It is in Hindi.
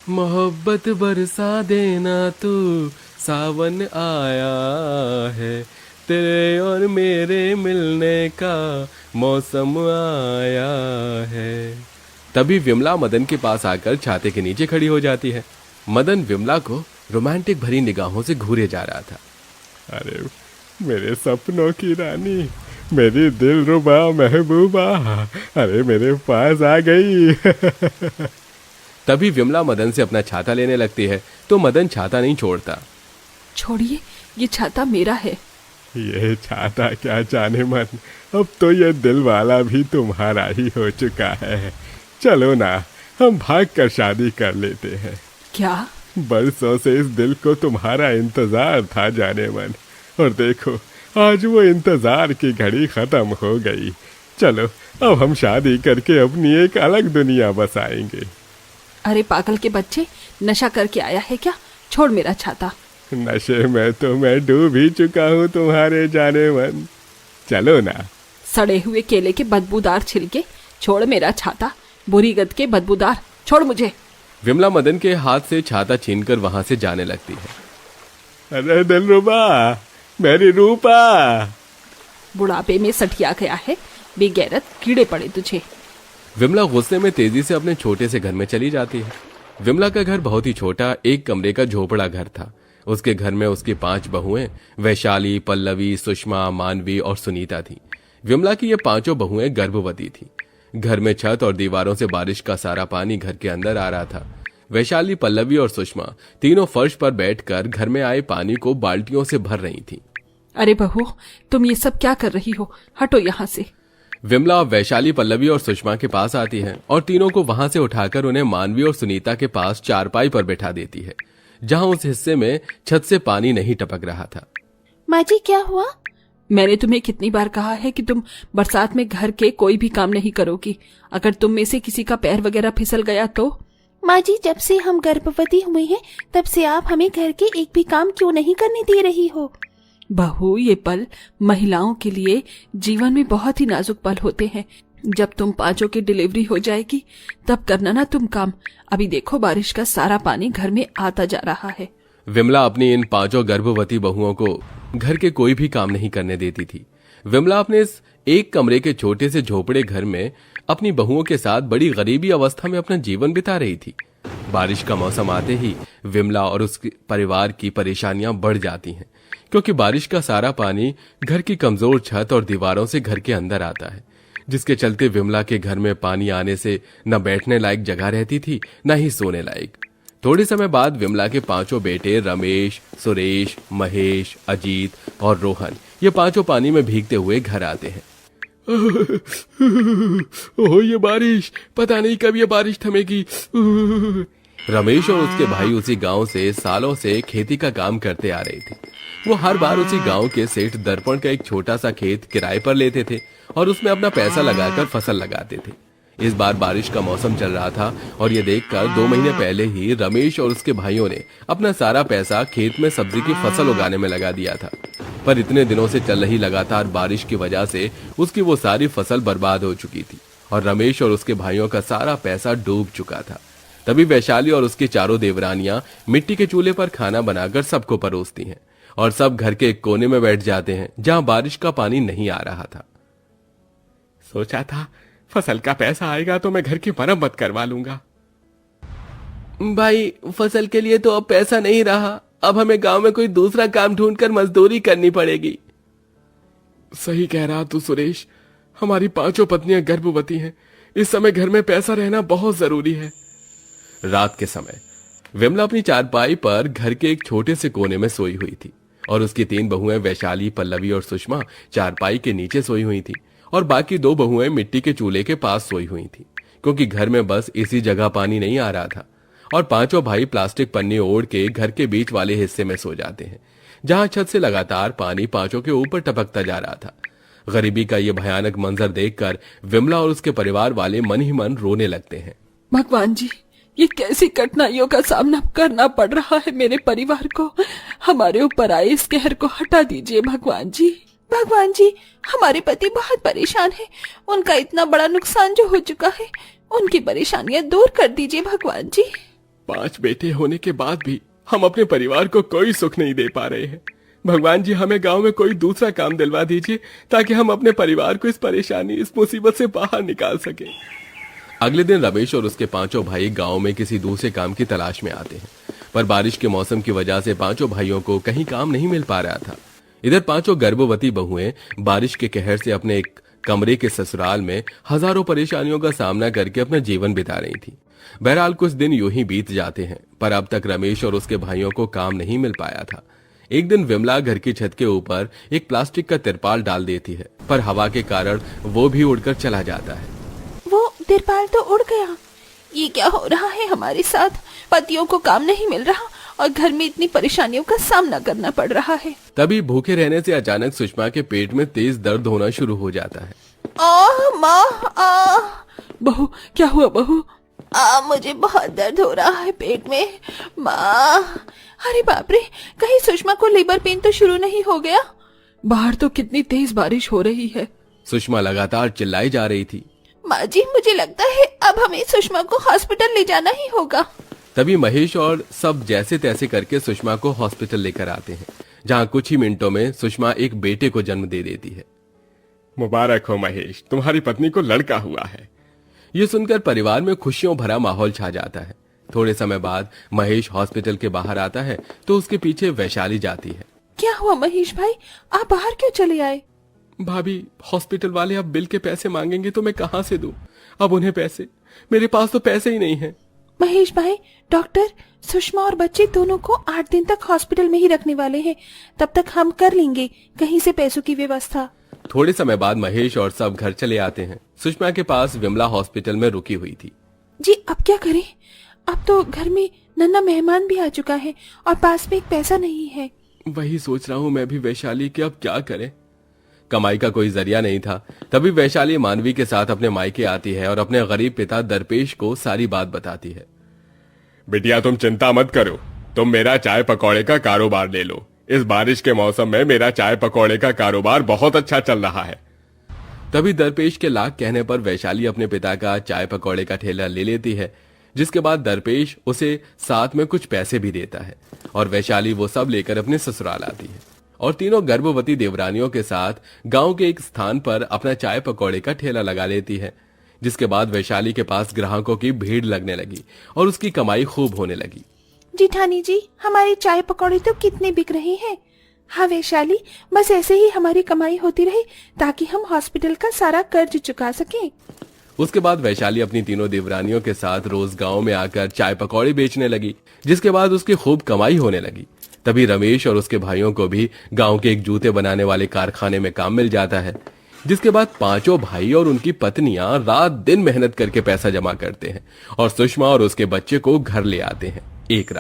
मोहब्बत बरसा देना तू, सावन आया है, तेरे और मेरे मिलने का मौसम आया है। तभी विमला मदन के पास आकर छाते के नीचे खड़ी हो जाती है। मदन विमला को रोमांटिक भरी निगाहों से घूरे जा रहा था। अरे मेरे सपनों की रानी, मेरी दिलरुबा महबूबा, अरे मेरे पास आ गई। तभी विमला मदन से अपना छाता लेने लगती है तो मदन छाता नहीं छोड़ता। छोड़िए, ये छाता मेरा है। ये छाता क्या जाने मन, अब तो ये दिल वाला भी तुम्हारा ही हो चुका है। चलो ना, हम भाग कर शादी कर लेते हैं। क्या? बरसों से इस दिल को तुम्हारा इंतजार था जाने मन, और देखो आज वो इंतजार की घड़ी खत्म हो गई। चलो अब हम शादी करके अपनी एक अलग दुनिया बसाएंगे। अरे पागल के बच्चे, नशा करके आया है क्या? छोड़ मेरा छाता। नशे में तो मैं डूब ही चुका हूँ तुम्हारे जाने मन। चलो ना। सड़े हुए केले के बदबूदार छिलके, छोड़ मेरा छाता। बुरी गंध के बदबूदार, छोड़ मुझे। विमला मदन के हाथ से छाता छीनकर वहां से जाने लगती है। अरे दिलरुबा, मेरी रूपा। बुढ़ापे में सठिया गया है, बेगैरत, कीड़े पड़े तुझे। विमला गुस्से में तेजी से अपने छोटे से घर में चली जाती है। विमला का घर बहुत ही छोटा, एक कमरे का झोपड़ा घर था। उसके घर में उसकी 5 बहुएं वैशाली, पल्लवी, सुषमा, मानवी और सुनीता थी। विमला की ये 5 बहुएं गर्भवती थी। घर में छत और दीवारों से बारिश का सारा पानी घर के अंदर आ रहा था। वैशाली, पल्लवी और सुषमा तीनों फर्श पर बैठकर घर में आए पानी को बाल्टियों से भर रही थी। अरे बहू, तुम ये सब क्या कर रही हो? हटो यहाँ से। विमला वैशाली, पल्लवी और सुषमा के पास आती है और तीनों को वहां से उठाकर उन्हें मानवी और सुनीता के पास चारपाई पर बैठा देती है, जहां उस हिस्से में छत से पानी नहीं टपक रहा था। माँ जी, क्या हुआ? मैंने तुम्हें कितनी बार कहा है कि तुम बरसात में घर के कोई भी काम नहीं करोगी। अगर तुम में से किसी का पैर वगैरह फिसल गया तो? माँ जी, जब से हम गर्भवती हुए हैं तब से आप हमें घर के एक भी काम क्यों नहीं करने दे रही हो? बहू, ये पल महिलाओं के लिए जीवन में बहुत ही नाजुक पल होते हैं। जब तुम 5 की डिलीवरी हो जाएगी तब करना ना तुम काम। अभी देखो, बारिश का सारा पानी घर में आता जा रहा है। विमला अपनी इन 5 गर्भवती बहुओं को घर के कोई भी काम नहीं करने देती थी। विमला अपने इस एक कमरे के छोटे से झोपड़े घर में अपनी बहुओं के साथ बड़ी गरीबी अवस्था में अपना जीवन बिता रही थी। बारिश का मौसम आते ही विमला और उसके परिवार की परेशानियां बढ़ जाती हैं, क्योंकि बारिश का सारा पानी घर की कमजोर छत और दीवारों से घर के अंदर आता है, जिसके चलते विमला के घर में पानी आने से न बैठने लायक जगह रहती थी, न ही सोने लायक। थोड़े समय बाद विमला के 5 बेटे रमेश, सुरेश, महेश, अजीत और रोहन, ये 5 पानी में भीगते हुए घर आते हैं। ओह, ये बारिश, पता नहीं कब ये बारिश थमेगी। रमेश और उसके भाई उसी गांव से सालों से खेती का काम करते आ रहे थे। वो हर बार उसी गांव के सेठ दर्पण का एक छोटा सा खेत किराए पर लेते थे और उसमें अपना पैसा लगाकर फसल लगाते थे। इस बार बारिश का मौसम चल रहा था और ये देखकर 2 महीने पहले ही रमेश और उसके भाइयों ने अपना सारा पैसा खेत में सब्जी की फसल उगाने में लगा दिया था। पर इतने दिनों से चल रही लगातार बारिश की वजह से उसकी वो सारी फसल बर्बाद हो चुकी थी और रमेश और उसके भाइयों का सारा पैसा डूब चुका था। तभी वैशाली और उसकी 4 देवरानियां मिट्टी के चूल्हे पर खाना बनाकर सबको परोसती हैं और सब घर के एक कोने में बैठ जाते हैं जहां बारिश का पानी नहीं आ रहा था। सोचा था फसल का पैसा आएगा तो मैं घर की मरम्मत करवा लूंगा। भाई, फसल के लिए तो अब पैसा नहीं रहा। अब हमें गांव में कोई दूसरा काम ढूंढकर मजदूरी करनी पड़ेगी। सही कह रहा तू सुरेश, हमारी 5 पत्नियां गर्भवती हैं। इस समय घर में पैसा रहना बहुत जरूरी है। रात के समय विमला अपनी चारपाई पर घर के एक छोटे से कोने में सोई हुई थी और उसकी 3 बहुएं वैशाली, पल्लवी और सुषमा चारपाई के नीचे सोई हुई थी और बाकी 2 बहुएं मिट्टी के चूल्हे के पास सोई हुई थी, क्योंकि घर में बस इसी जगह पानी नहीं आ रहा था। और 5 भाई प्लास्टिक पन्नी ओढ़ के घर के बीच वाले हिस्से में सो जाते हैं, जहां छत से लगातार पानी 5 के ऊपर टपकता जा रहा था। गरीबी का यह भयानक मंजर देखकर विमला और उसके परिवार वाले मन ही मन रोने लगते हैं। भगवान जी, ये कैसी कठिनाइयों का सामना करना पड़ रहा है मेरे परिवार को। हमारे ऊपर आए इस कहर को हटा दीजिए भगवान जी। भगवान जी, हमारे पति बहुत परेशान हैं। उनका इतना बड़ा नुकसान जो हो चुका है, उनकी परेशानियां दूर कर दीजिए भगवान जी। 5 बेटे होने के बाद भी हम अपने परिवार को कोई सुख नहीं दे पा रहे हैं। भगवान जी, हमें गांव में कोई दूसरा काम दिलवा दीजिए ताकि हम अपने परिवार को इस परेशानी, इस मुसीबत से बाहर निकाल सकें। अगले दिन रमेश और उसके 5 भाई गांव में किसी दूसरे काम की तलाश में आते हैं, पर बारिश के मौसम की वजह से 5 भाइयों को कहीं काम नहीं मिल पा रहा था। इधर 5 गर्भवती बहुएं बारिश के कहर से अपने एक कमरे के ससुराल में हजारों परेशानियों का सामना करके अपना जीवन बिता रही थी। बहरहाल कुछ दिन यूं ही बीत जाते हैं, पर अब तक रमेश और उसके भाइयों को काम नहीं मिल पाया था। एक दिन विमला घर की छत के ऊपर एक प्लास्टिक का तिरपाल डाल देती है, पर हवा के कारण वो भी उड़कर चला जाता है। वो तिरपाल तो उड़ गया। ये क्या हो रहा है हमारे साथ? पतियों को काम नहीं मिल रहा और घर में इतनी परेशानियों का सामना करना पड़ रहा है। तभी भूखे रहने से अचानक सुषमा के पेट में तेज दर्द होना शुरू हो जाता है। माँ, बहू, क्या हुआ बहू? मुझे बहुत दर्द हो रहा है पेट में। माँ, अरे बाप रे, कहीं सुषमा को लेबर पेन तो शुरू नहीं हो गया? बाहर तो कितनी तेज बारिश हो रही है। सुषमा लगातार चिल्लाई जा रही थी। माँ जी, मुझे लगता है अब हमें सुषमा को हॉस्पिटल ले जाना ही होगा। तभी महेश और सब जैसे तैसे करके सुषमा को हॉस्पिटल लेकर आते हैं, जहां कुछ ही मिनटों में सुषमा एक बेटे को जन्म दे देती है। मुबारक हो महेश, तुम्हारी पत्नी को लड़का हुआ है। ये सुनकर परिवार में खुशियों भरा माहौल छा जाता है। थोड़े समय बाद महेश हॉस्पिटल के बाहर आता है तो उसके पीछे वैशाली जाती है। क्या हुआ महेश भाई, आप बाहर क्यों चले आए? भाभी, हॉस्पिटल वाले अब बिल के पैसे मांगेंगे तो मैं कहां से दूं? अब उन्हें पैसे, मेरे पास तो पैसे ही नहीं है। महेश भाई, डॉक्टर सुषमा और बच्चे दोनों को 8 दिन तक हॉस्पिटल में ही रखने वाले हैं। तब तक हम कर लेंगे कहीं से पैसों की व्यवस्था। थोड़े समय बाद महेश और सब घर चले आते हैं। सुषमा के पास विमला हॉस्पिटल में रुकी हुई थी। जी, अब क्या करें? अब तो घर में नन्हा मेहमान भी आ चुका है और पास में एक पैसा नहीं है। वही सोच रहा हूँ मैं भी वैशाली कि अब क्या करें। कमाई का कोई जरिया नहीं था। तभी वैशाली मानवी के साथ अपने मायके आती है और अपने गरीब पिता दरपेश को सारी बात बताती है। बिटिया, तुम चिंता मत करो, तुम मेरा चाय पकौड़े का कारोबार ले लो। इस बारिश के मौसम में मेरा चाय पकौड़े का कारोबार बहुत अच्छा चल रहा है। तभी दरपेश के लाख कहने पर वैशाली अपने पिता का चाय पकौड़े का ठेला ले लेती है, जिसके बाद दरपेश उसे साथ में कुछ पैसे भी देता है और वैशाली वो सब लेकर अपने ससुराल आती है और तीनों गर्भवती देवरानियों के साथ गांव के एक स्थान पर अपना चाय पकौड़े का ठेला लगा लेती है। जिसके बाद वैशाली के पास ग्राहकों की भीड़ लगने लगी और उसकी कमाई खूब होने लगी। जेठानी जी, हमारे चाय पकौड़े तो कितने बिक रहे हैं। हाँ वैशाली, बस ऐसे ही हमारी कमाई होती रहे ताकि हम हॉस्पिटल का सारा कर्ज चुका सकें। उसके बाद वैशाली अपनी तीनों देवरानियों के साथ रोज गांव में आकर चाय पकौड़े बेचने लगी, जिसके बाद उसकी खूब कमाई होने लगी। तभी रमेश और उसके भाइयों को भी गांव के एक जूते बनाने वाले कारखाने में काम मिल जाता है, जिसके बाद 5 भाई और उनकी पत्नियां रात दिन मेहनत करके पैसा जमा करते हैं और सुषमा और उसके बच्चे को घर ले आते हैं। एक रात